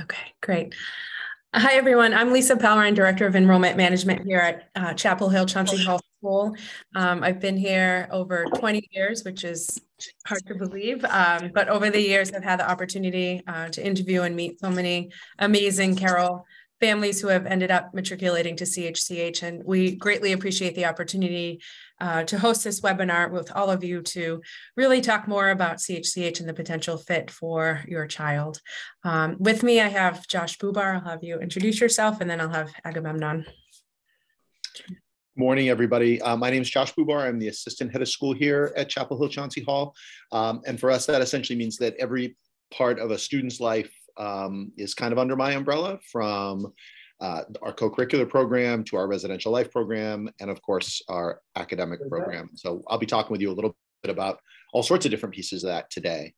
Okay, great. Hi, everyone. I'm Lisa Palrine, Director of Enrollment Management here at Chapel Hill-Chauncy Hall School. I've been here over 20 years, which is hard to believe. But over the years, I've had the opportunity to interview and meet so many amazing Carroll families who have ended up matriculating to CHCH. And we greatly appreciate the opportunity to host this webinar with all of you to really talk more about CHCH and the potential fit for your child. With me, I have Josh Bubar. I'll have you introduce yourself, and then I'll have Agamemnon. Morning, everybody. My name is Josh Bubar. I'm the assistant head of school here at Chapel Hill-Chauncy Hall. And for us, that essentially means that every part of a student's life is kind of under my umbrella, from our co-curricular program to our residential life program, and of course, our academic program. So I'll be talking with you a little bit about all sorts of different pieces of that today.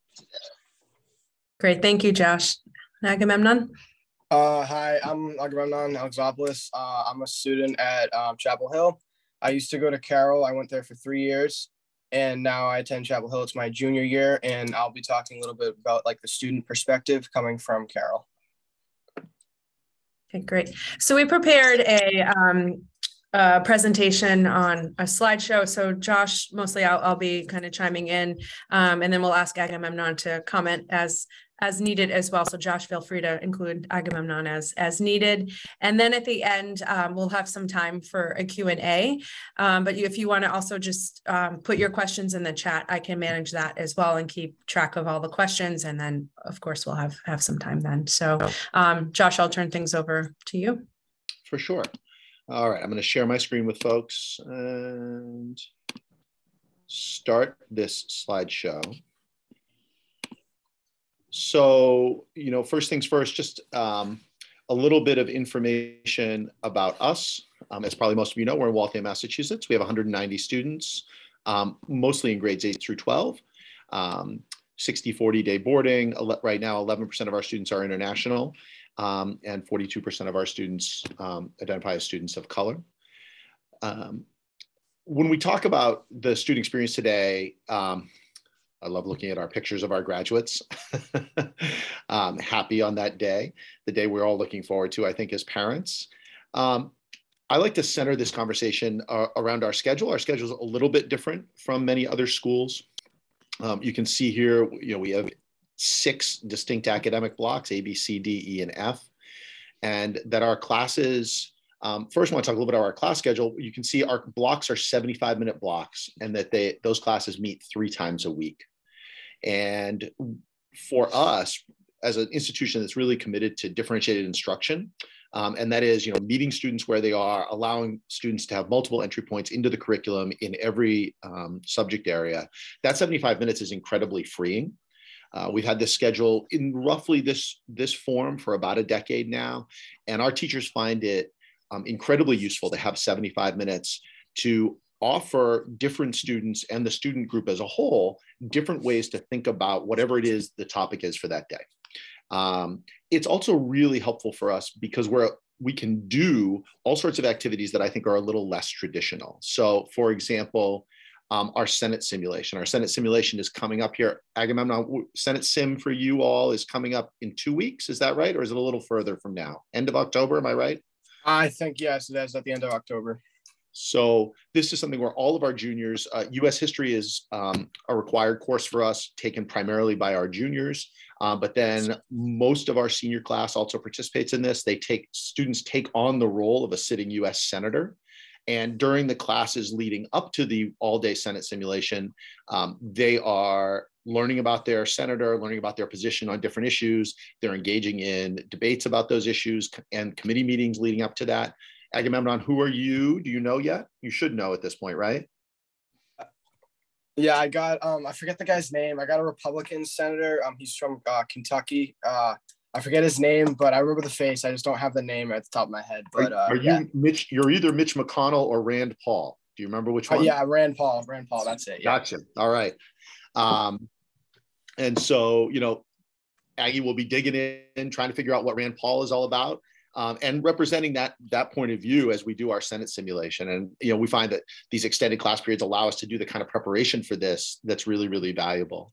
Great. Thank you, Josh. Agamemnon? Hi, I'm Agamemnon Alexopoulos. I'm a student at Chapel Hill. I used to go to Carroll. I went there for 3 years, and now I attend Chapel Hill. It's my junior year, and I'll be talking a little bit about like the student perspective coming from Carroll. Okay, great. So we prepared a presentation on a slideshow. So Josh, mostly I'll be kind of chiming in, and then we'll ask Agamemnon to comment as needed as well. So Josh, feel free to include Agamemnon as needed. And then at the end, we'll have some time for a Q&A. But if you want to also just put your questions in the chat, I can manage that as well and keep track of all the questions. And then, of course, we'll have some time then. So Josh, I'll turn things over to you. For sure. All right, I'm going to share my screen with folks and start this slideshow. So, first things first, just a little bit of information about us. As probably most of you know, we're in Waltham, Massachusetts. We have 190 students, mostly in grades 8 through 12, 60-40 day boarding. Right now, 11% of our students are international, and 42% of our students identify as students of color. When we talk about the student experience today, I love looking at our pictures of our graduates. Happy on that day, the day we're all looking forward to, I think, as parents. I like to center this conversation around our schedule. Our schedule is a little bit different from many other schools. You can see here, we have 6 distinct academic blocks, A, B, C, D, E, and F, and that our classes, first I want to talk a little bit about our class schedule. You can see our blocks are 75-minute blocks, and that those classes meet 3 times a week. And for us, as an institution that's really committed to differentiated instruction, and that is, meeting students where they are, allowing students to have multiple entry points into the curriculum in every subject area, that 75 minutes is incredibly freeing. We've had this schedule in roughly this form for about a decade now, and our teachers find it incredibly useful to have 75 minutes to offer different students and the student group as a whole different ways to think about whatever it is the topic is for that day. It's also really helpful for us because we can do all sorts of activities that I think are a little less traditional. So, for example, our Senate simulation. Our Senate simulation is coming up here. Agamemnon, Senate sim for you all is coming up in 2 weeks. Is that right? Or is it a little further from now? End of October, am I right? I think, yes, that's at the end of October. So this is something where all of our juniors, U.S. history is a required course for us, taken primarily by our juniors. But then most of our senior class also participates in this. Students take on the role of a sitting U.S. senator. And during the classes leading up to the all-day Senate simulation, they are learning about their senator, learning about their position on different issues. They're engaging in debates about those issues and committee meetings leading up to that. Agamemnon, who are you? Do you know yet? You should know at this point, right? Yeah, I got, I forget the guy's name. I got a Republican senator. He's from Kentucky. I forget his name, but I remember the face. I just don't have the name at the top of my head. But are you Mitch? You're either Mitch McConnell or Rand Paul. Do you remember which one? Yeah, Rand Paul. Rand Paul. That's it. Yeah. Gotcha. All right. And so, Aggie will be digging in, trying to figure out what Rand Paul is all about. And representing that point of view as we do our Senate simulation. And, we find that these extended class periods allow us to do the kind of preparation for this that's really, really valuable.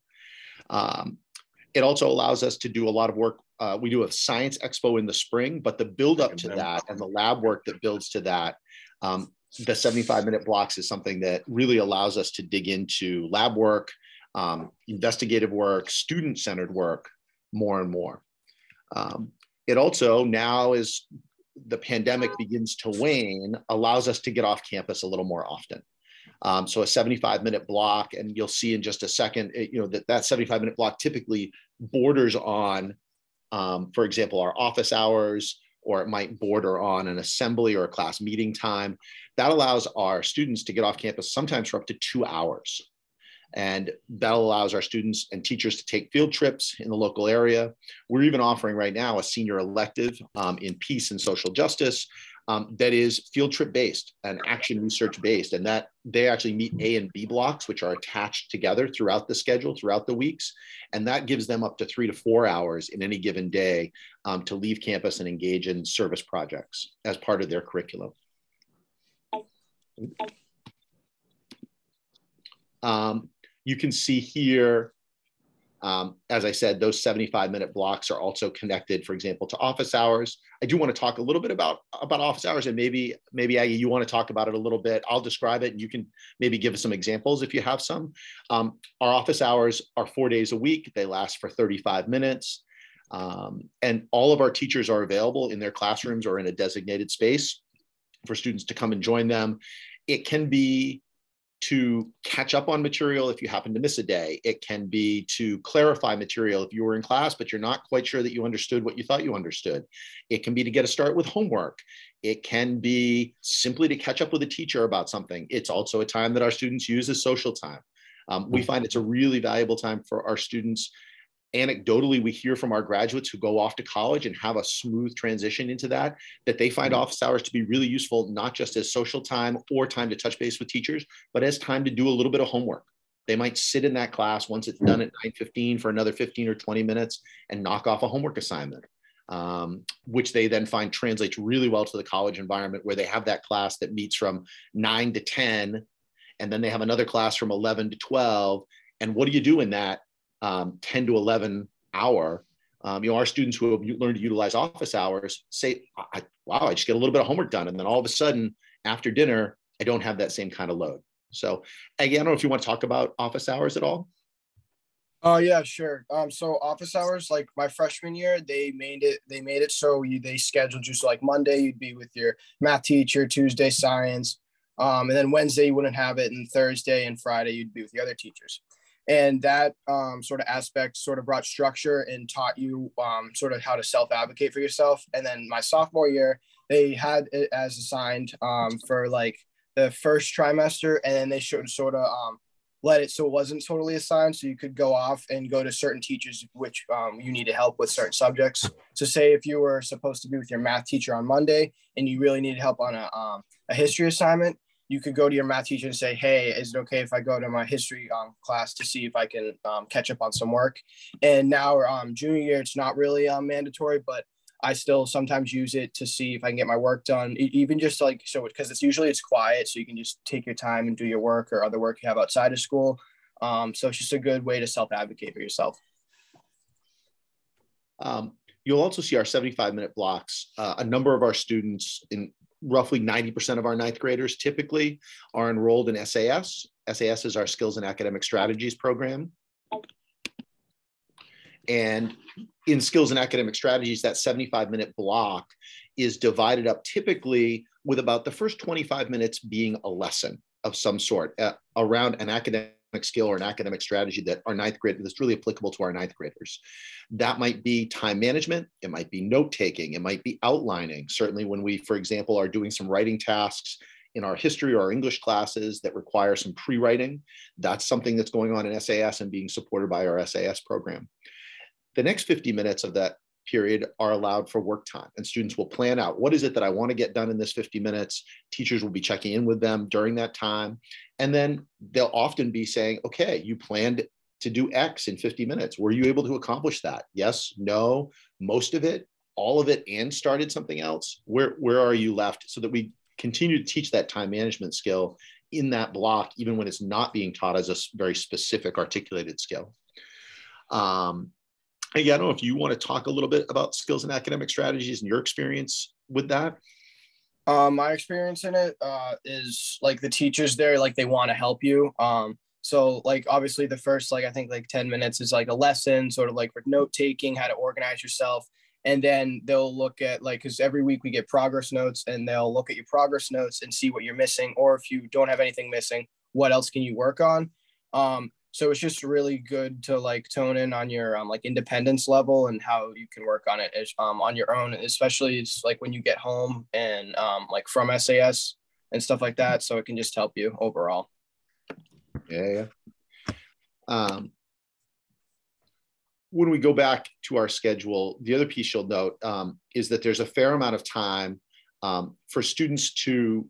It also allows us to do a lot of work. We do a science expo in the spring, but the build up to that and the lab work that builds to that, the 75-minute blocks is something that really allows us to dig into lab work, investigative work, student-centered work more and more. It also, now as the pandemic begins to wane, allows us to get off campus a little more often. So a 75-minute block, and you'll see in just a second, that 75-minute block typically borders on, for example, our office hours, or it might border on an assembly or a class meeting time. That allows our students to get off campus sometimes for up to 2 hours. And that allows our students and teachers to take field trips in the local area. We're even offering right now a senior elective in peace and social justice that is field trip based and action research based. And that they actually meet A and B blocks, which are attached together throughout the schedule, throughout the weeks. And that gives them up to 3 to 4 hours in any given day to leave campus and engage in service projects as part of their curriculum. You can see here, as I said, those 75-minute blocks are also connected, for example, to office hours. I do want to talk a little bit about office hours, and maybe Aggie, you want to talk about it a little bit. I'll describe it, and you can maybe give us some examples if you have some. Our office hours are 4 days a week. They last for 35 minutes. And all of our teachers are available in their classrooms or in a designated space for students to come and join them. It can be to catch up on material if you happen to miss a day. It can be to clarify material if you were in class, but you're not quite sure that you understood what you thought you understood. It can be to get a start with homework. It can be simply to catch up with a teacher about something. It's also a time that our students use as social time. We find it's a really valuable time for our students. Anecdotally, we hear from our graduates who go off to college and have a smooth transition into that they find office hours to be really useful, not just as social time or time to touch base with teachers, but as time to do a little bit of homework. They might sit in that class once it's done at 9:15 for another 15 or 20 minutes and knock off a homework assignment, which they then find translates really well to the college environment, where they have that class that meets from 9 to 10, and then they have another class from 11 to 12. And what do you do in that 10 to 11 hour? Our students who have learned to utilize office hours say, wow, I just get a little bit of homework done. And then all of a sudden, after dinner, I don't have that same kind of load. So again, I don't know if you want to talk about office hours at all. Oh yeah, sure. So office hours, like my freshman year, they made it so they scheduled you. So like Monday, you'd be with your math teacher, Tuesday, science. And then Wednesday, you wouldn't have it. And Thursday and Friday, you'd be with the other teachers. And that sort of aspect sort of brought structure and taught you sort of how to self-advocate for yourself. And then my sophomore year, they had it as assigned for like the first trimester, and then they should sort of let it so it wasn't totally assigned. So you could go off and go to certain teachers, which you needed help with certain subjects. So say if you were supposed to be with your math teacher on Monday and you really needed help on a history assignment, you could go to your math teacher and say, hey, is it okay if I go to my history class to see if I can catch up on some work? And now junior year, it's not really mandatory, but I still sometimes use it to see if I can get my work done, even just like, so because it's quiet, so you can just take your time and do your work or other work you have outside of school. So it's just a good way to self-advocate for yourself. You'll also see our 75-minute blocks. A number of our students, in roughly 90% of our ninth graders typically, are enrolled in SAS. SAS is our Skills and Academic Strategies program. And in Skills and Academic Strategies, that 75-minute block is divided up typically with about the first 25 minutes being a lesson of some sort around an academic skill or an academic strategy that our ninth grade that's really applicable to our ninth graders. That might be time management, it might be note taking, it might be outlining. Certainly when we, for example, are doing some writing tasks in our history or our English classes that require some pre-writing, that's something that's going on in SAS and being supported by our SAS program. The next 50 minutes of that period are allowed for work time, and students will plan out, what is it that I want to get done in this 50 minutes? Teachers will be checking in with them during that time. And then they'll often be saying, okay, you planned to do X in 50 minutes. Were you able to accomplish that? Yes, no, most of it, all of it, and started something else? Where are you left? So that we continue to teach that time management skill in that block, even when it's not being taught as a very specific articulated skill. Again, I don't know if you want to talk a little bit about skills and academic strategies and your experience with that. My experience in it is like the teachers there, like they want to help you. So like obviously the first like I think like 10 minutes is like a lesson, sort of like for note taking, how to organize yourself. And then they'll look at like, because every week we get progress notes, and they'll look at your progress notes and see what you're missing, or if you don't have anything missing, what else can you work on? So it's just really good to like tone in on your like independence level and how you can work on it on your own, especially it's like when you get home and like from SAS and stuff like that. So it can just help you overall. Yeah. When we go back to our schedule, the other piece you'll note is that there's a fair amount of time for students to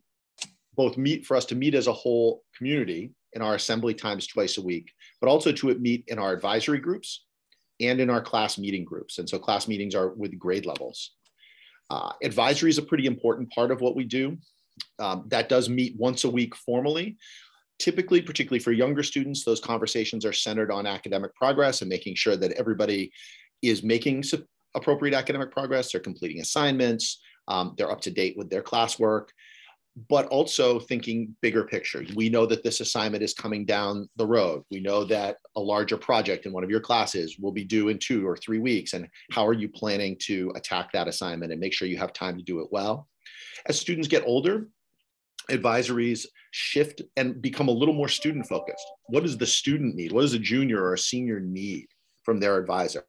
both meet, for us to meet as a whole community in our assembly times twice a week, but also to meet in our advisory groups and in our class meeting groups. And so class meetings are with grade levels. Advisory is a pretty important part of what we do. That does meet once a week formally. Typically, particularly for younger students, those conversations are centered on academic progress and making sure that everybody is making appropriate academic progress. They're completing assignments, they're up to date with their classwork, but also thinking bigger picture. We know that this assignment is coming down the road. We know that a larger project in one of your classes will be due in 2 or 3 weeks. And how are you planning to attack that assignment and make sure you have time to do it well? As students get older, advisories shift and become a little more student focused. What does the student need? What does a junior or a senior need from their advisor?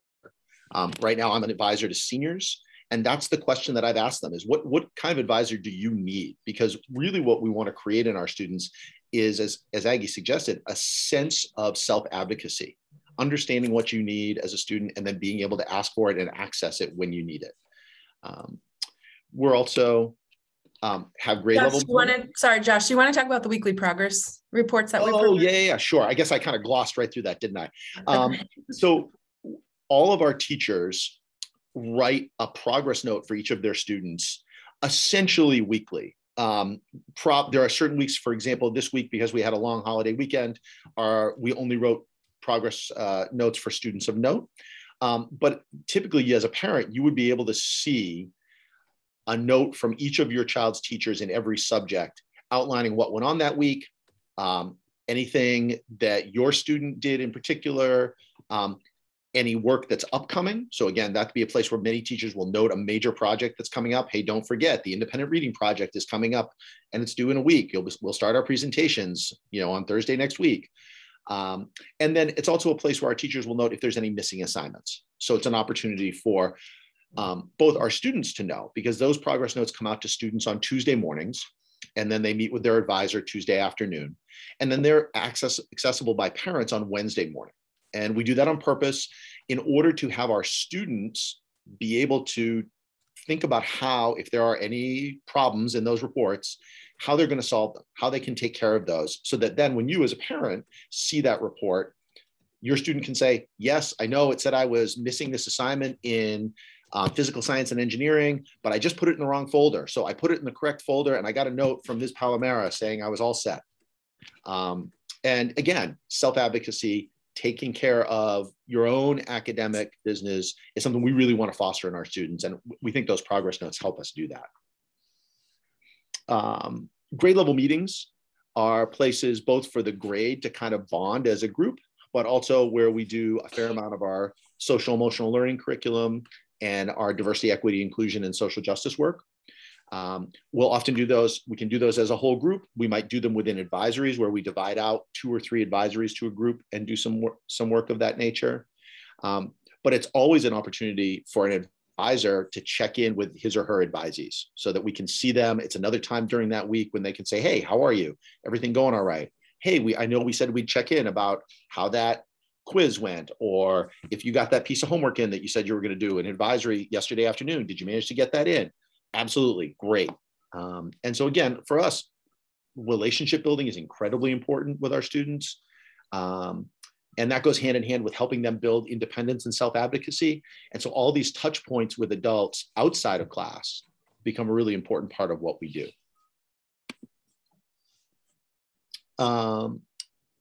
Right now, I'm an advisor to seniors. And that's the question that I've asked them is what kind of advisor do you need? Because really what we want to create in our students is, as Aggie suggested, a sense of self-advocacy, understanding what you need as a student and then being able to ask for it and access it when you need it. We're also have grade Josh, level. Sorry, Josh, do you want to talk about the weekly progress reports that we Oh, yeah, sure. I guess I kind of glossed right through that, didn't I? So all of our teachers write a progress note for each of their students, essentially weekly. There are certain weeks, for example, this week, because we had a long holiday weekend, we only wrote progress notes for students of note. But typically, as a parent, you would be able to see a note from each of your child's teachers in every subject, outlining what went on that week, anything that your student did in particular, any work that's upcoming. So again, that could be a place where many teachers will note a major project that's coming up. Hey, don't forget, the independent reading project is coming up and it's due in a week. We'll start our presentations, on Thursday next week. And then it's also a place where our teachers will note if there's any missing assignments. So it's an opportunity for both our students to know, because those progress notes come out to students on Tuesday mornings, and then they meet with their advisor Tuesday afternoon. And then they're accessible by parents on Wednesday morning. And we do that on purpose in order to have our students be able to think about how, if there are any problems in those reports, how they're going to solve them, how they can take care of those, so that then when you as a parent see that report, your student can say, yes, I know it said I was missing this assignment in physical science and engineering, but I just put it in the wrong folder. So I put it in the correct folder and I got a note from Ms. Palomera saying I was all set. And again, self-advocacy, taking care of your own academic business is something we really want to foster in our students. And we think those progress notes help us do that. Grade level meetings are places both for the grade to kind of bond as a group, but also where we do a fair amount of our social emotional learning curriculum and our diversity, equity, inclusion, and social justice work. We'll often do those. We can do those as a whole group. We might do them within advisories where we divide out 2 or 3 advisories to a group and do some work of that nature. But it's always an opportunity for an advisor to check in with his or her advisees so that we can see them. It's another time during that week when they can say, hey, how are you? Everything going all right? Hey, I know we said we'd check in about how that quiz went, or if you got that piece of homework in that you said you were going to do an advisory yesterday afternoon, did you manage to get that in? Absolutely, great. And so again, for us, relationship building is incredibly important with our students. And that goes hand in hand with helping them build independence and self-advocacy. And so all these touch points with adults outside of class become a really important part of what we do.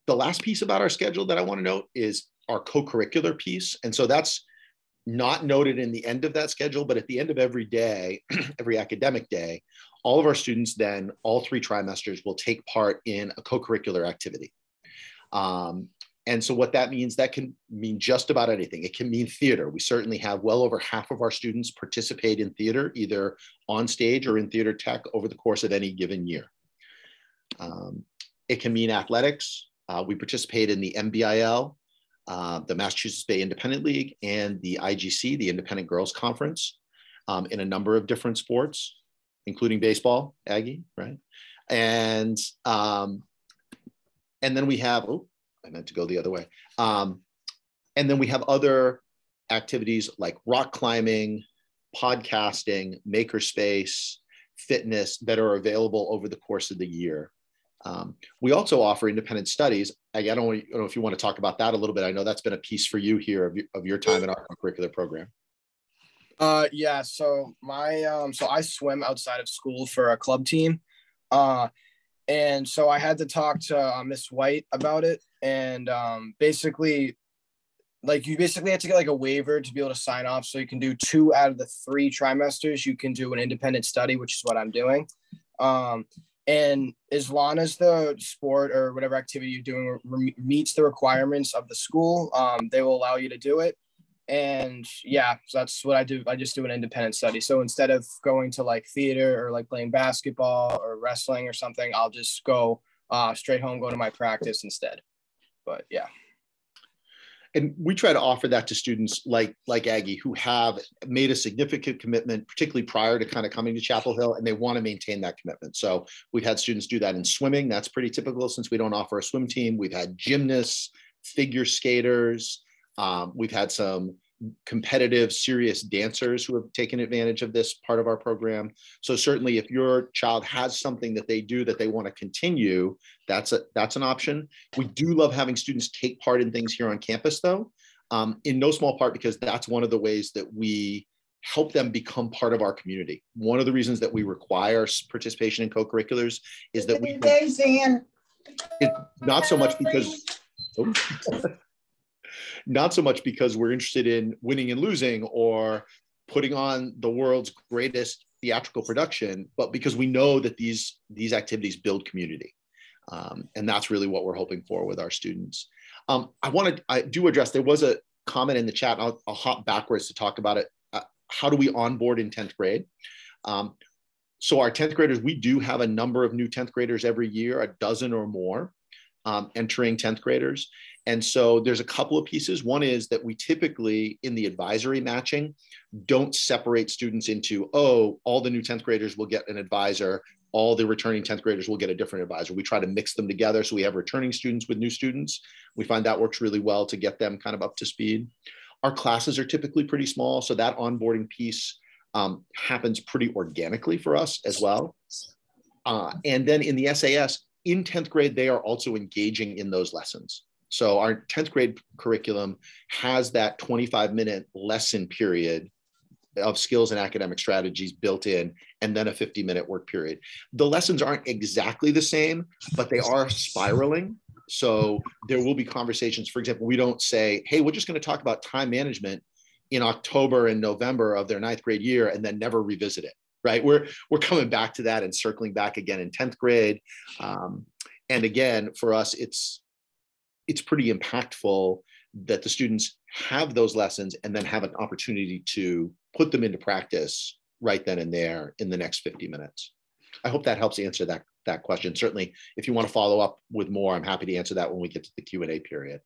The last piece about our schedule that I want to note is our co-curricular piece. And so that's not noted in the end of that schedule, but at the end of every day, every academic day, all of our students then, all 3 trimesters, will take part in a co-curricular activity. And so what that means, that can mean just about anything. It can mean theater. We certainly have well over half of our students participate in theater, either on stage or in theater tech over the course of any given year. It can mean athletics. We participate in the MBIL, the Massachusetts Bay Independent League, and the IGC, the Independent Girls Conference, in a number of different sports, including baseball, Aggie, right? And then we have, oh, I meant to go the other way. And then we have other activities like rock climbing, podcasting, makerspace, fitness that are available over the course of the year. We also offer independent studies. I don't know if you want to talk about that a little bit. I know that's been a piece for you here of your time in our curricular program. Yeah, so so I swim outside of school for a club team. And so I had to talk to Miss White about it. And basically, you basically have to get like a waiver to be able to sign off. So you can do 2 out of the 3 trimesters. You can do an independent study, which is what I'm doing. And as long as the sport or whatever activity you're doing meets the requirements of the school, they will allow you to do it. And yeah, so that's what I do. I just do an independent study. So instead of going to like theater or like playing basketball or wrestling or something, I'll just go straight home, go to my practice instead. But yeah. And we try to offer that to students like Aggie, who have made a significant commitment, particularly prior to kind of coming to Chapel Hill, and they want to maintain that commitment. So we've had students do that in swimming. That's pretty typical since we don't offer a swim team. We've had gymnasts, figure skaters. We've had some competitive, serious dancers who have taken advantage of this part of our program. So certainly if your child has something that they do that they want to continue, that's an option. We do love having students take part in things here on campus though, in no small part because that's one of the ways that we help them become part of our community. One of the reasons that we require participation in co-curriculars is that we, not so much because, not so much because we're interested in winning and losing or putting on the world's greatest theatrical production, but because we know that these activities build community. And that's really what we're hoping for with our students. I do address, there was a comment in the chat, and I'll hop backwards to talk about it. How do we onboard in 10th grade? So our 10th graders, we do have a number of new 10th graders every year, a dozen or more entering 10th graders. And so there's a couple of pieces. One is that we typically, in the advisory matching, don't separate students into, oh, all the new 10th graders will get an advisor, all the returning 10th graders will get a different advisor. We try to mix them together. So we have returning students with new students. We find that works really well to get them kind of up to speed. Our classes are typically pretty small. So that onboarding piece happens pretty organically for us as well. And then in the SAS, in 10th grade, they are also engaging in those lessons. So our 10th grade curriculum has that 25-minute lesson period of skills and academic strategies built in, and then a 50-minute work period. The lessons aren't exactly the same, but they are spiraling. So there will be conversations. For example, we don't say, hey, we're just going to talk about time management in October and November of their 9th grade year and then never revisit it, right? We're coming back to that and circling back again in 10th grade. And again, for us, it's pretty impactful that the students have those lessons and then have an opportunity to put them into practice right then and there in the next 50 minutes. I hope that helps answer that question. Certainly, if you want to follow up with more, I'm happy to answer that when we get to the Q&A period.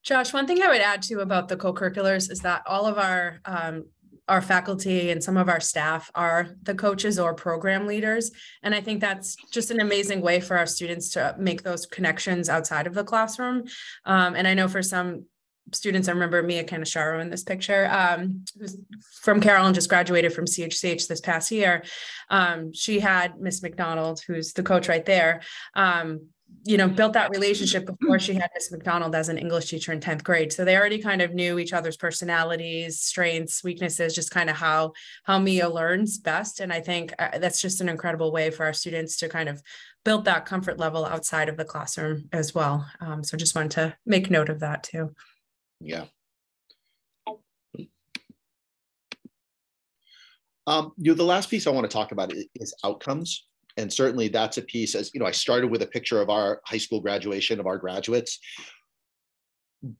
Josh, one thing I would add too about the co-curriculars is that all of our faculty and some of our staff are the coaches or program leaders. And I think that's just an amazing way for our students to make those connections outside of the classroom. And I know for some students, I remember Mia Kanesharo in this picture, who's from Carroll and just graduated from CHCH this past year. She had Miss McDonald, who's the coach right there, built that relationship before she had Miss McDonald as an English teacher in 10th grade. So they already kind of knew each other's personalities, strengths, weaknesses, just kind of how Mia learns best. And I think that's just an incredible way for our students to kind of build that comfort level outside of the classroom as well. So just wanted to make note of that too. Yeah. The last piece I want to talk about is outcomes. And certainly that's a piece, as I started with a picture of our high school graduation of our graduates.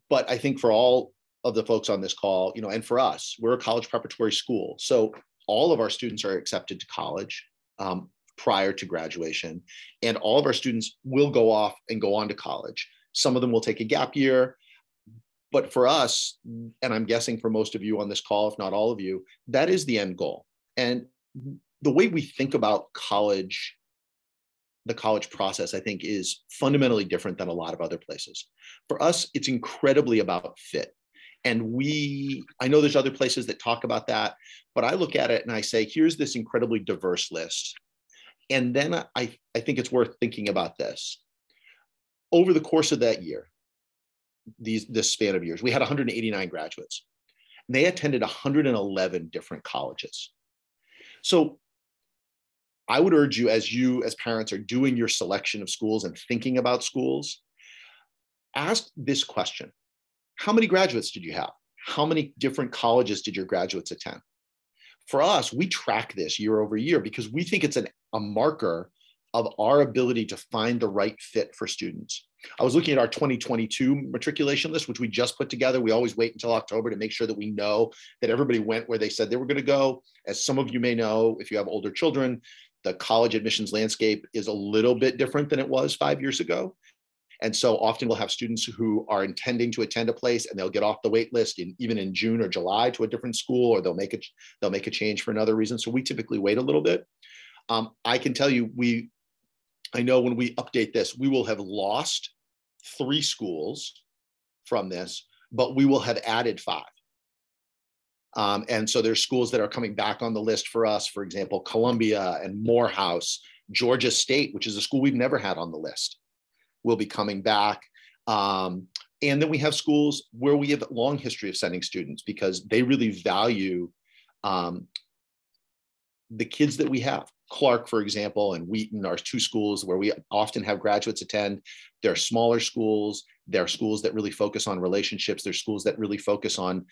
But I think for all of the folks on this call, and for us, we're a college preparatory school. So all of our students are accepted to college prior to graduation. And all of our students will go off and go on to college. Some of them will take a gap year. But for us, and I'm guessing for most of you on this call, if not all of you, that is the end goal. And the way we think about college, the college process, I think, is fundamentally different than a lot of other places. For us, it's incredibly about fit. And I know there's other places that talk about that, but I look at it and I say, here's this incredibly diverse list. And then I think it's worth thinking about this. Over the course of that year, this span of years, we had 189 graduates. They attended 111 different colleges. So I would urge you as parents are doing your selection of schools and thinking about schools, ask this question. How many graduates did you have? How many different colleges did your graduates attend? For us, we track this year over year because we think it's a marker of our ability to find the right fit for students. I was looking at our 2022 matriculation list, which we just put together. We always wait until October to make sure that we know that everybody went where they said they were going to go. As some of you may know, if you have older children, the college admissions landscape is a little bit different than it was 5 years ago. And so often we'll have students who are intending to attend a place and they'll get off the wait list even in June or July to a different school, or they'll make a change for another reason. So we typically wait a little bit. I can tell you, I know when we update this, we will have lost 3 schools from this, but we will have added 5. And so there's schools that are coming back on the list for us, for example, Columbia and Morehouse, Georgia State, which is a school we've never had on the list, will be coming back. And then we have schools where we have a long history of sending students because they really value the kids that we have. Clark, for example, and Wheaton are 2 schools where we often have graduates attend. They're smaller schools. They're schools that really focus on relationships. They're schools that really focus on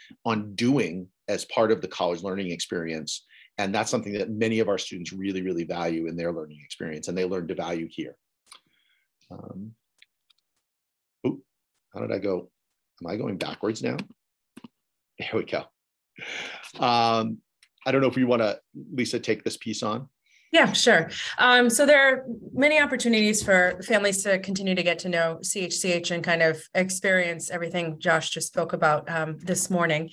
doing as part of the college learning experience. And that's something that many of our students really, really value in their learning experience, and they learn to value here. How did I go? Am I going backwards now? There we go. I don't know if you want to, Lisa, take this piece on. Yeah, sure. So there are many opportunities for families to continue to get to know CHCH and kind of experience everything Josh just spoke about this morning.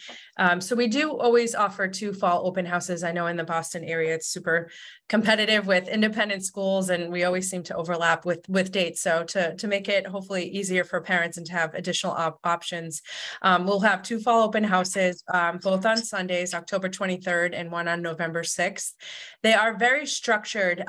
So we do always offer 2 fall open houses. I know in the Boston area, it's super competitive with independent schools, and we always seem to overlap with dates. So to make it hopefully easier for parents and to have additional options, we'll have 2 fall open houses, both on Sundays, October 23rd and one on November 6th. They are very structured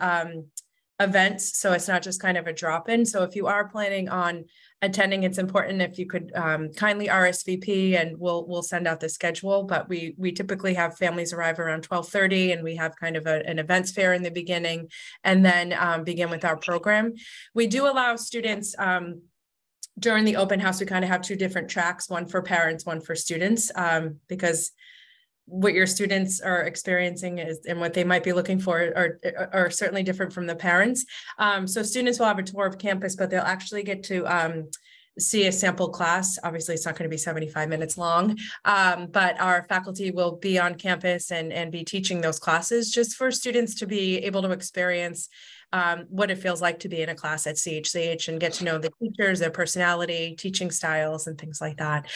events, so it's not just kind of a drop-in. So if you are planning on attending, it's important if you could kindly RSVP, and we'll send out the schedule. But we typically have families arrive around 12:30, and we have kind of an events fair in the beginning, and then begin with our program. We do allow students during the open house. We kind of have 2 different tracks, one for parents, one for students, because what your students are experiencing is, and what they might be looking for are certainly different from the parents. So students will have a tour of campus, but they'll actually get to see a sample class. Obviously, it's not going to be 75 minutes long, but our faculty will be on campus and be teaching those classes, just for students to be able to experience what it feels like to be in a class at CHCH and get to know the teachers, their personality, teaching styles, and things like that.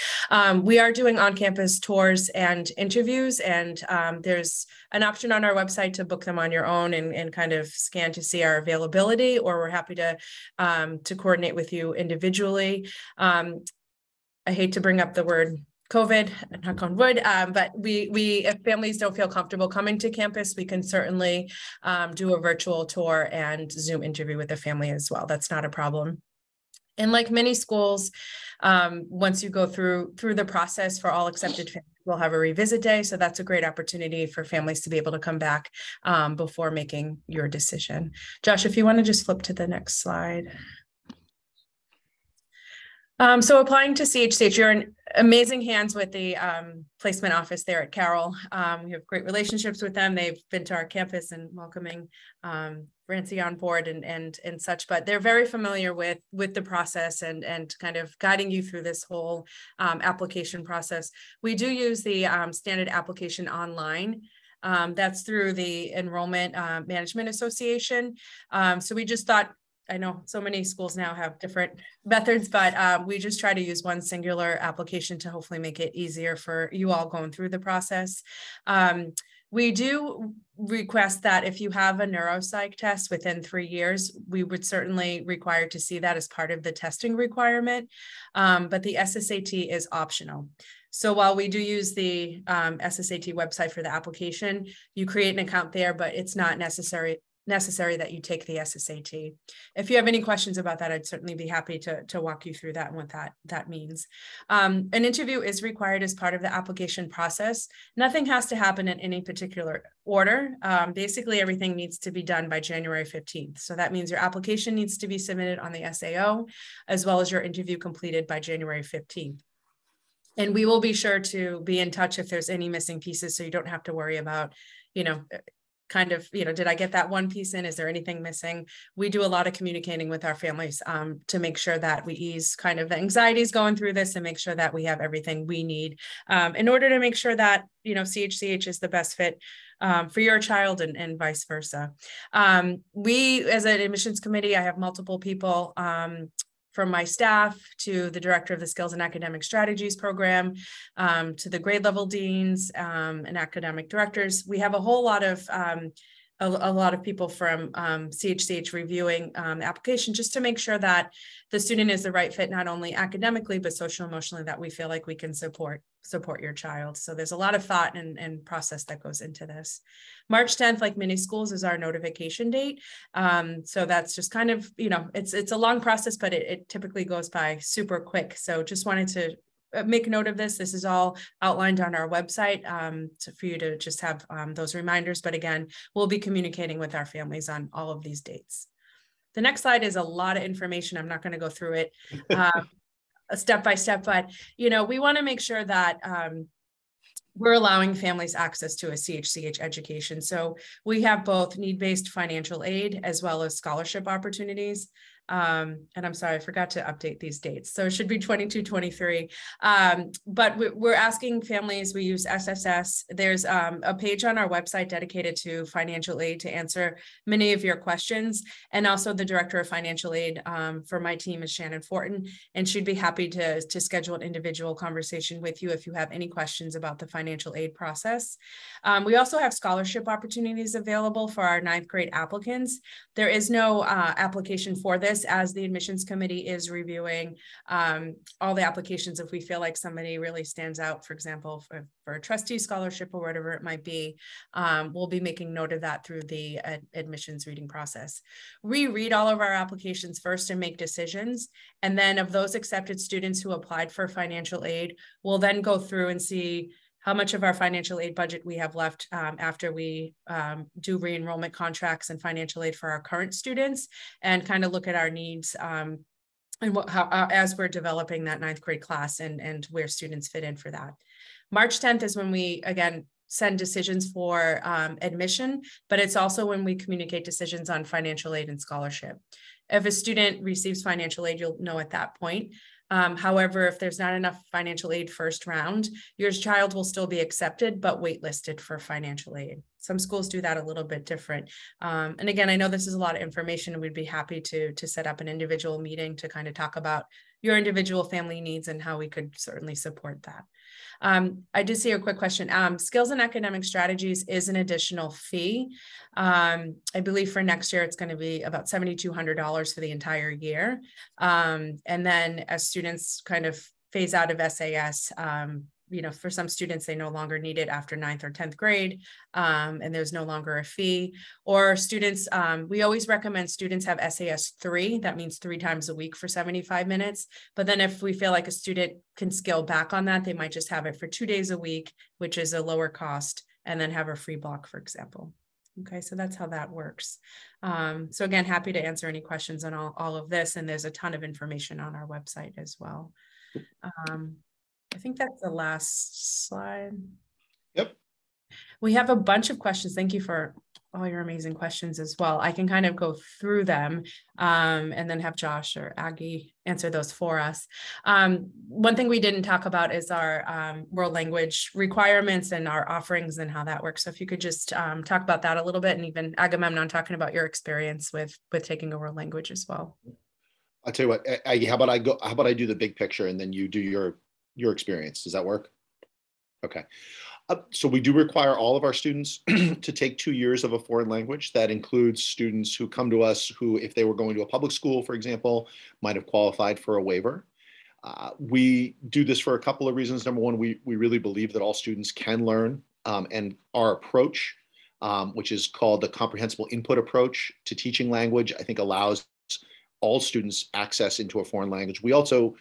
We are doing on-campus tours and interviews, and there's an option on our website to book them on your own and kind of scan to see our availability, or we're happy to coordinate with you individually. I hate to bring up the word COVID, knock on wood, but if families don't feel comfortable coming to campus, we can certainly do a virtual tour and Zoom interview with the family as well. That's not a problem. And like many schools, once you go through the process for all accepted families, we'll have a revisit day. So that's a great opportunity for families to be able to come back before making your decision. Josh, if you want to just flip to the next slide. So applying to CHCH, you're in amazing hands with the placement office there at Carroll. We have great relationships with them. They've been to our campus and welcoming Francie on board and such, but they're very familiar with the process and kind of guiding you through this whole application process. We do use the standard application online. That's through the Enrollment Management Association. So we just thought, I know so many schools now have different methods, but we just try to use one singular application to hopefully make it easier for you all going through the process. We do request that if you have a neuropsych test within 3 years, we would certainly require to see that as part of the testing requirement, but the SSAT is optional. So while we do use the SSAT website for the application, you create an account there, but it's not necessary that you take the SSAT. If you have any questions about that, I'd certainly be happy to walk you through that and what that means. An interview is required as part of the application process. Nothing has to happen in any particular order. Basically, everything needs to be done by January 15th. So that means your application needs to be submitted on the SAO, as well as your interview completed by January 15th. And we will be sure to be in touch if there's any missing pieces, so you don't have to worry about, kind of, did I get that one piece in? Is there anything missing? We do a lot of communicating with our families to make sure that we ease kind of the anxieties going through this and make sure that we have everything we need in order to make sure that, CHCH is the best fit for your child and vice versa. We, as an admissions committee, I have multiple people from my staff to the director of the Skills and Academic Strategies program, to the grade level deans and academic directors. We have a whole lot of a lot of people from CHCH reviewing the application just to make sure that the student is the right fit, not only academically, but social emotionally, that we feel like we can support your child. So there's a lot of thought and process that goes into this. March 10th, like many schools, is our notification date. So that's just kind of, it's a long process, but it typically goes by super quick. So just wanted to make note of this. This is all outlined on our website for you to just have those reminders. But again, we'll be communicating with our families on all of these dates. The next slide is a lot of information. I'm not going to go through it step by step, but we want to make sure that we're allowing families access to a CHCH education. So we have both need-based financial aid as well as scholarship opportunities. And I'm sorry, I forgot to update these dates. So it should be 22, 23. But we're asking families, we use SSS. There's a page on our website dedicated to financial aid to answer many of your questions. And also the director of financial aid for my team is Shannon Fortin, and she'd be happy to schedule an individual conversation with you if you have any questions about the financial aid process. We also have scholarship opportunities available for our 9th grade applicants. There is no application for this, as the admissions committee is reviewing all the applications. If we feel like somebody really stands out, for example, for a trustee scholarship or whatever it might be, we'll be making note of that through the admissions reading process. We read all of our applications first and make decisions. And then of those accepted students who applied for financial aid, we'll then go through and see how much of our financial aid budget we have left after we do re-enrollment contracts and financial aid for our current students, and kind of look at our needs and as we're developing that 9th grade class and where students fit in for that. March 10th is when we, again, send decisions for admission, but it's also when we communicate decisions on financial aid and scholarship. If a student receives financial aid, you'll know at that point. However, if there's not enough financial aid first round, your child will still be accepted, but waitlisted for financial aid. Some schools do that a little bit different. And again, I know this is a lot of information, and we'd be happy to set up an individual meeting to kind of talk about your individual family needs and how we could certainly support that. I did see a quick question. Skills and Academic Strategies is an additional fee. I believe for next year, it's going to be about $7,200 for the entire year. And then as students kind of phase out of SAS, for some students, they no longer need it after 9th or 10th grade, and there's no longer a fee. Or students, we always recommend students have SAS 3, that means 3 times a week for 75 minutes. But then if we feel like a student can scale back on that, they might just have it for 2 days a week, which is a lower cost, and then have a free block, for example. Okay, so that's how that works. So again, happy to answer any questions on all of this. And there's a ton of information on our website as well. I think that's the last slide. Yep. We have a bunch of questions. Thank you for all your amazing questions as well. I can kind of go through them and then have Josh or Aggie answer those for us. One thing we didn't talk about is our world language requirements and our offerings and how that works. So if you could just talk about that a little bit, and even Agamemnon talking about your experience with taking a world language as well. I'll tell you what, Aggie, how about I do the big picture and then you do your experience? Does that work? Okay. So we do require all of our students to take 2 years of a foreign language. That includes students who come to us who, if they were going to a public school, for example, might have qualified for a waiver. We do this for a couple of reasons. Number one, we really believe that all students can learn, and our approach, which is called the comprehensible input approach to teaching language, I think allows all students access into a foreign language. We also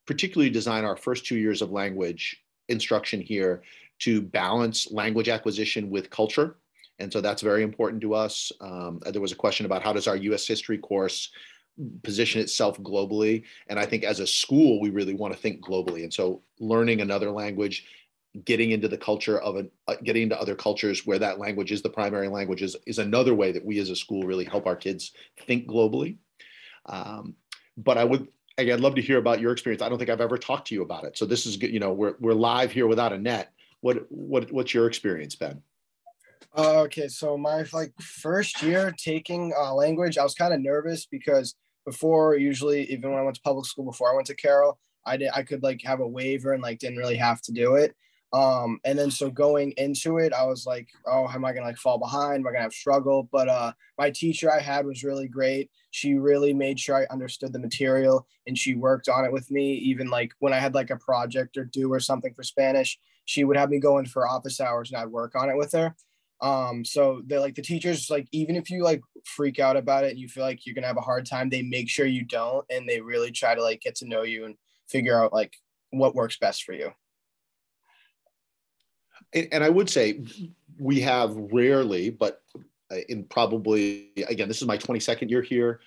particularly design our first 2 years of language instruction here to balance language acquisition with culture. And so that's very important to us. There was a question about how does our US history course position itself globally? And I think as a school, we really want to think globally. And so learning another language, getting into the culture of getting into other cultures where that language is the primary language is another way that we as a school really help our kids think globally. But I'd love to hear about your experience. I don't think I've ever talked to you about it. So this is good. You know, we're live here without a net. What's your experience, Ben? Okay, so my first year taking language, I was kind of nervous because before, usually even when I went to public school before I went to Carroll, I could have a waiver and didn't really have to do it. And then so going into it, I was like, oh, am I gonna fall behind? Am I gonna have struggle? But my teacher I had was really great. She really made sure I understood the material and she worked on it with me. Even when I had a project or due or something for Spanish, she would have me go in for office hours and I'd work on it with her. So the teachers, even if you freak out about it and you feel like you're gonna have a hard time, they make sure you don't, and they really try to get to know you and figure out what works best for you. And I would say we have rarely, but in probably, again, this is my 22nd year here.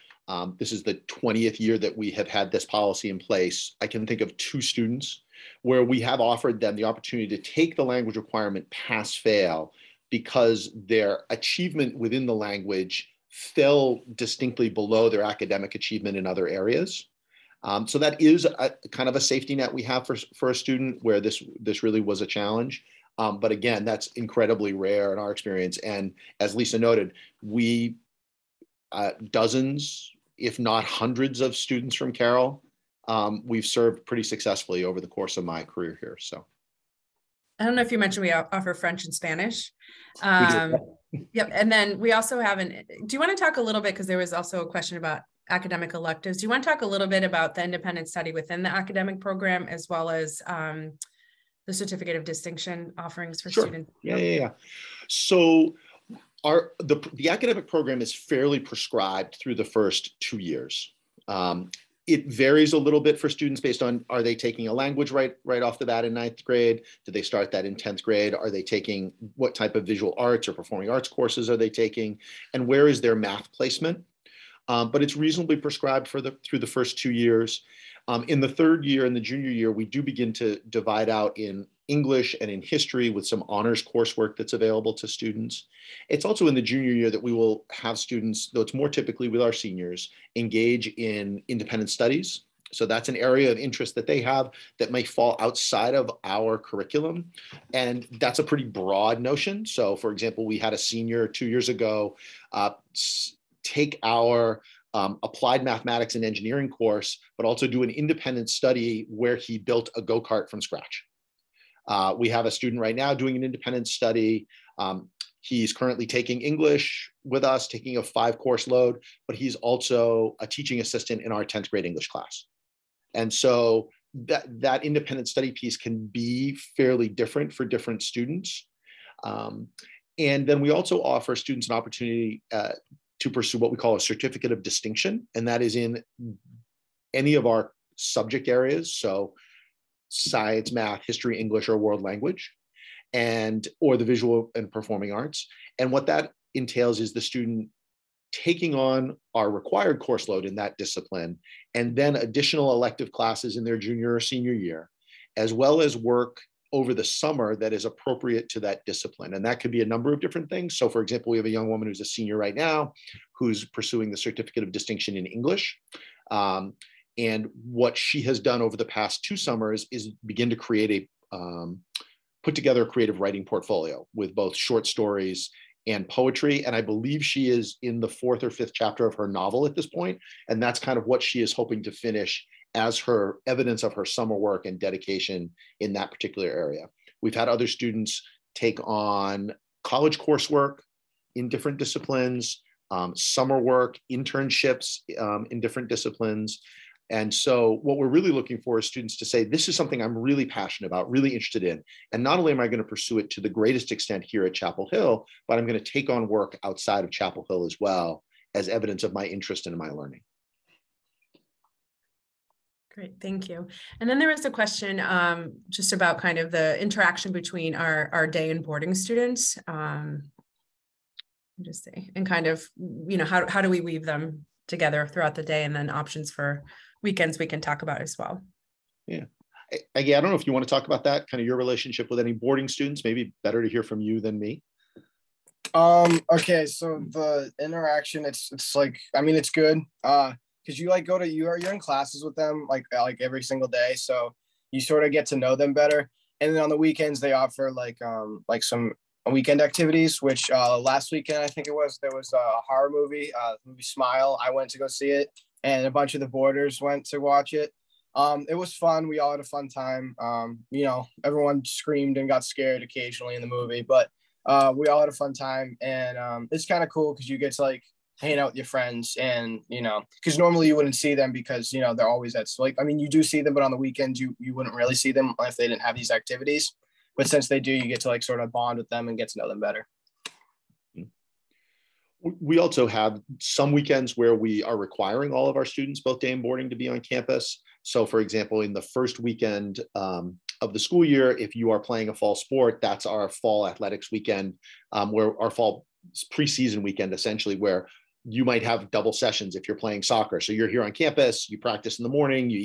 This is the 20th year that we have had this policy in place. I can think of 2 students where we have offered them the opportunity to take the language requirement pass-fail because their achievement within the language fell distinctly below their academic achievement in other areas. So that is a kind of a safety net we have for a student where this really was a challenge. But again, that's incredibly rare in our experience. And as Lisa noted, we dozens, if not hundreds of students from Carroll, we've served pretty successfully over the course of my career here. So I don't know if you mentioned we offer French and Spanish. we do. Yep. And then we also have do you want to talk a little bit, because there was also a question about academic electives. Do you want to talk a little bit about the independent study within the academic program, as well as the certificate of distinction offerings for students? Yeah. So the academic program is fairly prescribed through the first 2 years. It varies a little bit for students based on, are they taking a language right off the bat in 9th grade? Do they start that in 10th grade? Are they taking, what type of visual arts or performing arts courses are they taking? And where is their math placement? But it's reasonably prescribed through the first 2 years. In the 3rd year and the junior year, we do begin to divide out in English and in history with some honors coursework that's available to students. It's also in the junior year that we will have students, though it's more typically with our seniors, engage in independent studies. So that's an area of interest that they have that may fall outside of our curriculum. And that's a pretty broad notion. So for example, we had a senior 2 years ago take our applied mathematics and engineering course, but also do an independent study where he built a go-kart from scratch. We have a student right now doing an independent study. He's currently taking English with us, taking a 5-course load, but he's also a teaching assistant in our 10th grade English class. And so that independent study piece can be fairly different for different students. And then we also offer students an opportunity to pursue what we call a certificate of distinction, and that is in any of our subject areas. So science, math, history, English, or world language, or the visual and performing arts. And what that entails is the student taking on our required course load in that discipline, and then additional elective classes in their junior or senior year, as well as work over the summer that is appropriate to that discipline. And that could be a number of different things. So for example, we have a young woman who's a senior right now, who's pursuing the Certificate of Distinction in English. And what she has done over the past 2 summers is begin to create put together a creative writing portfolio with both short stories and poetry. And I believe she is in the 4th or 5th chapter of her novel at this point. And that's kind of what she is hoping to finish as her evidence of her summer work and dedication in that particular area. We've had other students take on college coursework in different disciplines, summer work, internships in different disciplines. And so what we're really looking for is students to say, this is something I'm really passionate about, really interested in. And not only am I going to pursue it to the greatest extent here at Chapel Hill, but I'm going to take on work outside of Chapel Hill as well as evidence of my interest and my learning. Great, thank you. And then there was a question just about kind of the interaction between our day and boarding students. Just say, and kind of, you know, how do we weave them together throughout the day, and then options for weekends we can talk about as well. Yeah. Again, I don't know if you want to talk about that, kind of your relationship with any boarding students. Maybe better to hear from you than me. Okay, so the interaction, it's like, I mean, it's good. Because you like you're in classes with them like every single day. So you sort of get to know them better. And then on the weekends they offer like some weekend activities, which last weekend, I think it was, there was a horror movie, movie Smile. I went to go see it, and a bunch of the boarders went to watch it. It was fun. We all had a fun time. You know, everyone screamed and got scared occasionally in the movie, but we all had a fun time. And it's kind of cool because you get to like hang out with your friends, and, you know, because normally you wouldn't see them because, you know, they're always at, like, I mean, you do see them, but on the weekends, you wouldn't really see them if they didn't have these activities. But since they do, you get to like sort of bond with them and get to know them better. We also have some weekends where we are requiring all of our students, both day and boarding, to be on campus. So for example, in the first weekend of the school year, if you are playing a fall sport, that's our fall athletics weekend, where our fall preseason weekend, essentially, where you might have double sessions if you're playing soccer. So you're here on campus, you practice in the morning, you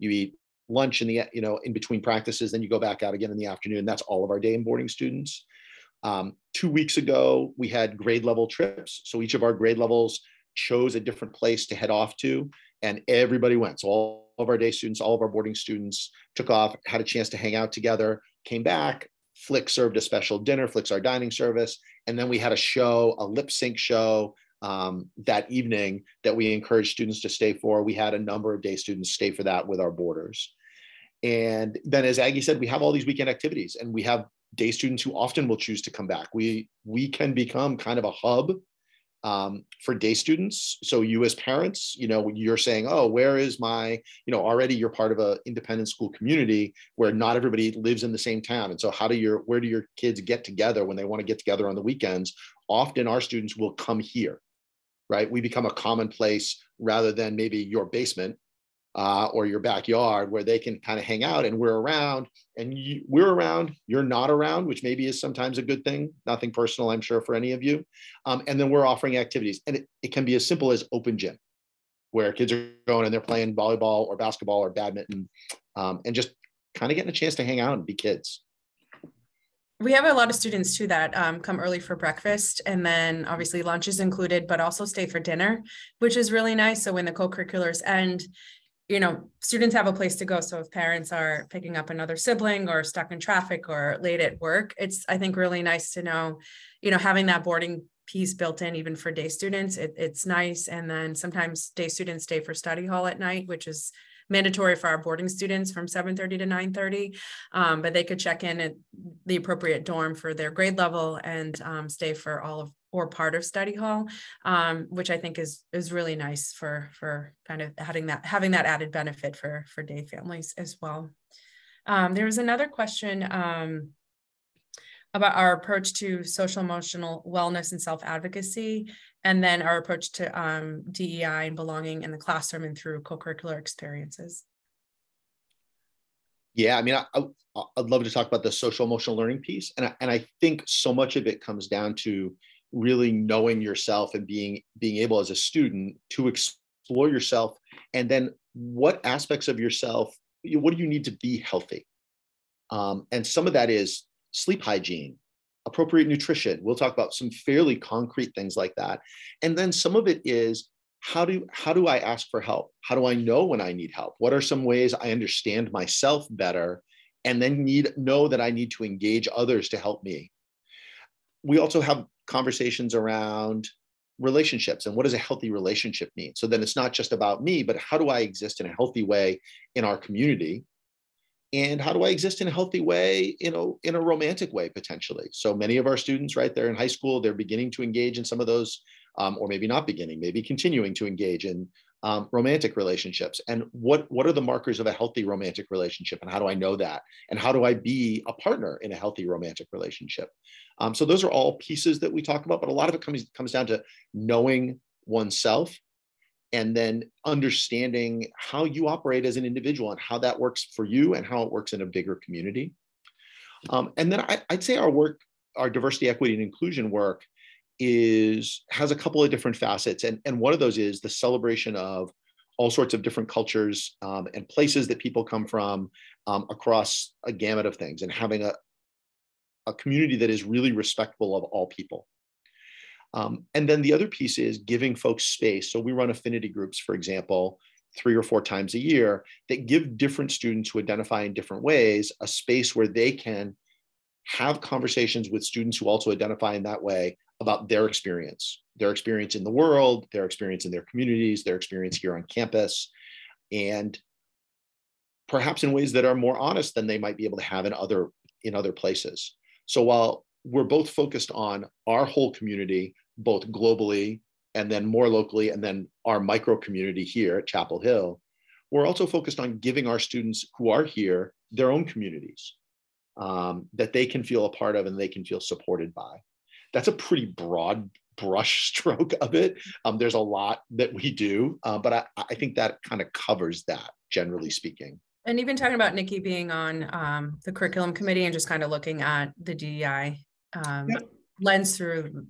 eat lunch in the, you know, in between practices, then you go back out again in the afternoon. That's all of our day and boarding students. 2 weeks ago, we had grade level trips. So each of our grade levels chose a different place to head off to, and everybody went. So all of our day students, all of our boarding students took off, had a chance to hang out together, came back. Flick served a special dinner, Flick's our dining service. And then we had a show, a lip sync show that evening that we encouraged students to stay for. We had a number of day students stay for that with our boarders. And then, as Aggie said, we have all these weekend activities, and we have day students who often will choose to come back. We can become kind of a hub for day students. So you as parents, you know, you're saying, oh, where is my, you know, already you're part of an independent school community where not everybody lives in the same town. And so where do your kids get together when they want to get together on the weekends? Often our students will come here, right? We become a common place rather than maybe your basement or your backyard, where they can kind of hang out, and we're around, and we're around, you're not around, which maybe is sometimes a good thing. Nothing personal, I'm sure, for any of you. And then we're offering activities, and it can be as simple as open gym, where kids are going and they're playing volleyball or basketball or badminton, and just kind of getting a chance to hang out and be kids. We have a lot of students too that come early for breakfast, and then obviously lunch is included, but also stay for dinner, which is really nice. So when the co-curriculars end, you know, students have a place to go. So if parents are picking up another sibling or stuck in traffic or late at work, it's, I think, really nice to know, you know, having that boarding piece built in even for day students, it's nice. And then sometimes day students stay for study hall at night, which is mandatory for our boarding students from 7:30 to 9:30, but they could check in at the appropriate dorm for their grade level and stay for all of or part of study hall, which I think is really nice for kind of having that added benefit for day families as well. There was another question about our approach to social emotional wellness and self-advocacy, and then our approach to DEI and belonging in the classroom and through co-curricular experiences. Yeah, I mean, I'd love to talk about the social emotional learning piece. And I think so much of it comes down to really knowing yourself and being able as a student to explore yourself, and then what aspects of yourself, what do you need to be healthy? And some of that is sleep hygiene, appropriate nutrition. We'll talk about some fairly concrete things like that. And then some of it is, how do I ask for help? How do I know when I need help? What are some ways I understand myself better and then know that I need to engage others to help me? We also have conversations around relationships and what does a healthy relationship mean? So then it's not just about me, but how do I exist in a healthy way in our community? And how do I exist in a healthy way, in a romantic way, potentially? So many of our students, right, they're in high school, they're beginning to engage in some of those, or maybe not beginning, maybe continuing to engage in romantic relationships. And what are the markers of a healthy romantic relationship? And how do I know that? And how do I be a partner in a healthy romantic relationship? So those are all pieces that we talk about, but a lot of it comes down to knowing oneself, and then understanding how you operate as an individual and how that works for you and how it works in a bigger community. And then I'd say our work, our diversity, equity, and inclusion work has a couple of different facets. And one of those is the celebration of all sorts of different cultures and places that people come from across a gamut of things, and having a community that is really respectful of all people. And then the other piece is giving folks space. So we run affinity groups, for example, 3 or 4 times a year, that give different students who identify in different ways a space where they can have conversations with students who also identify in that way about their experience in the world, their experience in their communities, their experience here on campus, and perhaps in ways that are more honest than they might be able to have in other places. So while we're both focused on our whole community, both globally and then more locally, and then our micro community here at Chapel Hill, we're also focused on giving our students who are here their own communities that they can feel a part of and they can feel supported by. That's a pretty broad brush stroke of it. There's a lot that we do, but I think that kind of covers that, generally speaking. And even talking about Nikki being on the curriculum committee and just kind of looking at the DEI lens through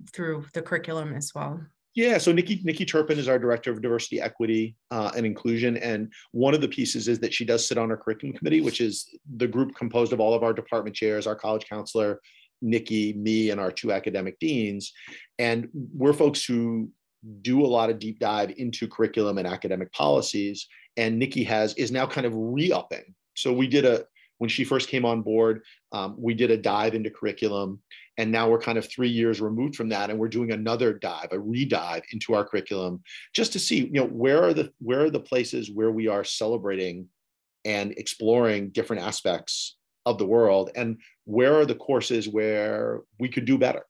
the curriculum as well. Yeah, so Nikki Turpin is our Director of Diversity, Equity, and Inclusion. And one of the pieces is that she does sit on our curriculum committee, which is the group composed of all of our department chairs, our college counselor, Nikki, me, and our 2 academic deans. And we're folks who do a lot of deep dive into curriculum and academic policies. And Nikki is now kind of re-upping. So when she first came on board, we did a dive into curriculum, and now we're kind of 3 years removed from that, and we're doing another dive, a re-dive into our curriculum, just to see, where are the places where we are celebrating and exploring different aspects of the world, and where are the courses where we could do better.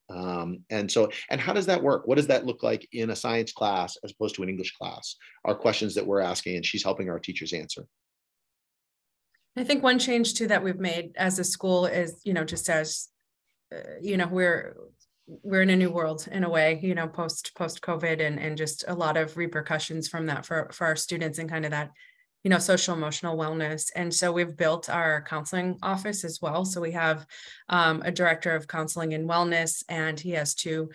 And how does that work? What does that look like in a science class as opposed to an English class? Are questions that we're asking, and she's helping our teachers answer. I think one change too that we've made as a school is, just as, we're in a new world in a way, post COVID, and just a lot of repercussions from that for our students, and kind of that, social emotional wellness. And so we've built our counseling office as well. So we have a director of counseling and wellness, and he has 2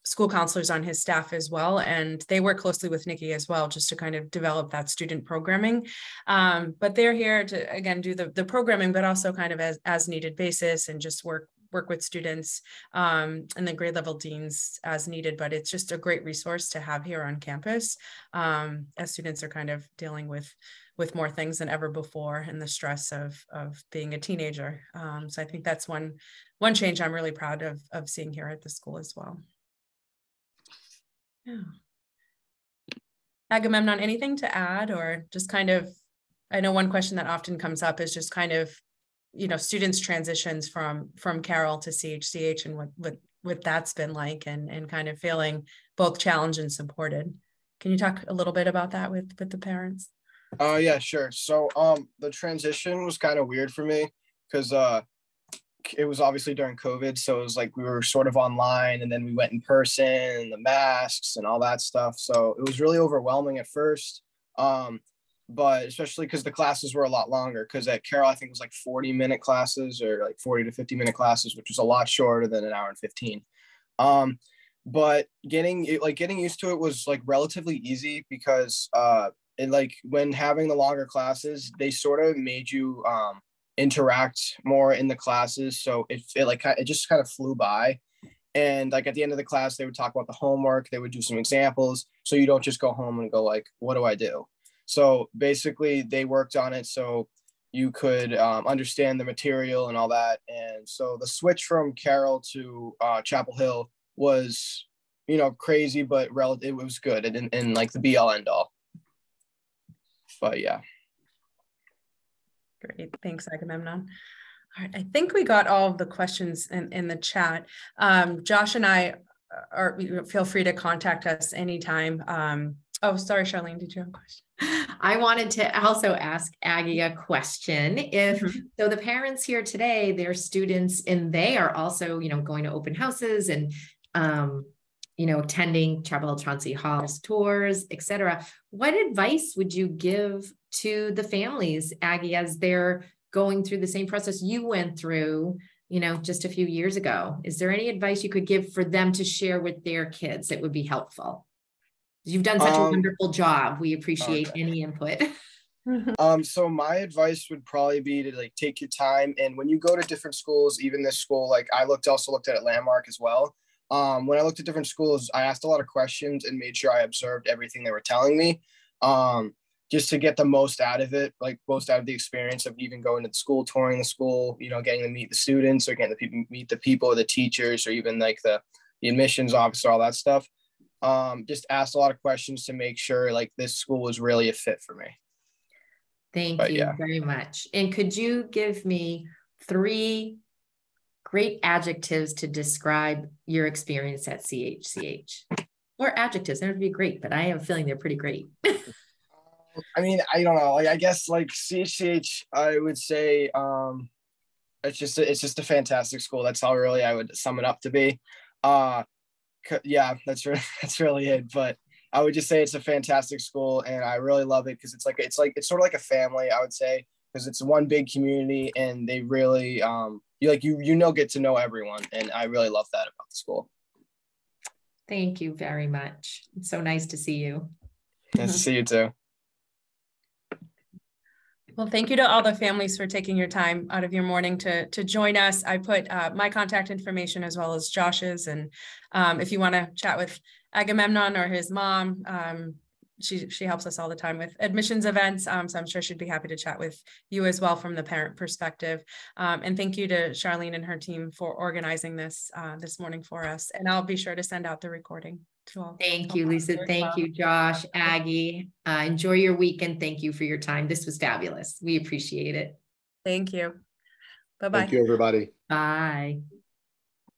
school counselors on his staff as well. And they work closely with Nikki as well, just to kind of develop that student programming. But they're here to, again, do the programming, but also kind of as needed basis, and just work with students and the grade level deans as needed. But it's just a great resource to have here on campus as students are kind of dealing with more things than ever before, and the stress of being a teenager. So I think that's one change I'm really proud of seeing here at the school as well. Yeah. Agamemnon, anything to add, or just kind of, I know one question that often comes up is just kind of, students' transitions from Carroll to CHCH, and what that's been like, and kind of feeling both challenged and supported. Can you talk a little bit about that with the parents? Yeah, sure. So the transition was kind of weird for me, because it was obviously during COVID. So it was like we were sort of online, and then we went in person, and the masks and all that stuff. So it was really overwhelming at first. But especially because the classes were a lot longer, because at Carroll, I think it was like 40-minute classes, or like 40 to 50-minute classes, which was a lot shorter than an hour and 15. But getting used to it was like relatively easy because when having the longer classes, they sort of made you interact more in the classes. So it just kind of flew by. And like at the end of the class, they would talk about the homework. They would do some examples. So you don't just go home and go like, what do I do? So basically they worked on it so you could understand the material and all that. And so the switch from Carroll to Chapel Hill was, crazy, but it was good and like the be all end all. But yeah. Great. Thanks, Agamemnon. All right. I think we got all of the questions in the chat. Josh and I feel free to contact us anytime. Oh, sorry, Charlene, did you have a question? I wanted to also ask Aggie a question. So the parents here today, they're students and they are also, going to open houses and, attending Chapel Hill-Chauncy Hall's tours, etc. What advice would you give to the families, Aggie, as they're going through the same process you went through, just a few years ago? Is there any advice you could give for them to share with their kids that would be helpful? You've done such a wonderful job. We appreciate any input. So my advice would probably be to like take your time. And when you go to different schools, even this school, like I also looked at Landmark as well. When I looked at different schools, I asked a lot of questions and made sure I observed everything they were telling me. Just to get the most out of it, like most out of the experience of even going to the school, touring the school, getting to meet the students or getting to meet the people, the teachers, or even like the admissions officer, all that stuff. Just asked a lot of questions to make sure like this school was really a fit for me. Thank you very much. And could you give me 3 great adjectives to describe your experience at CHCH? Or adjectives, that would be great, but I have a feeling they're pretty great. I mean, I don't know. Like, I guess like CHCH, I would say it's just a fantastic school. That's how really I would sum it up to be. Yeah, that's really it. But I would just say it's a fantastic school, and I really love it because it's sort of like a family, I would say, because it's one big community, and they really get to know everyone, and I really love that about the school. Thank you very much. It's so nice to see you. Nice to see you too. Well, thank you to all the families for taking your time out of your morning to join us. I put my contact information as well as Josh's. And if you want to chat with Agamemnon or his mom, she helps us all the time with admissions events. So I'm sure she'd be happy to chat with you as well from the parent perspective. And thank you to Charlene and her team for organizing this this morning for us. And I'll be sure to send out the recording. Thank you, Lisa. Thank you, Josh, Aggie. Enjoy your weekend. Thank you for your time. This was fabulous. We appreciate it. Thank you. Bye-bye. Thank you, everybody. Bye.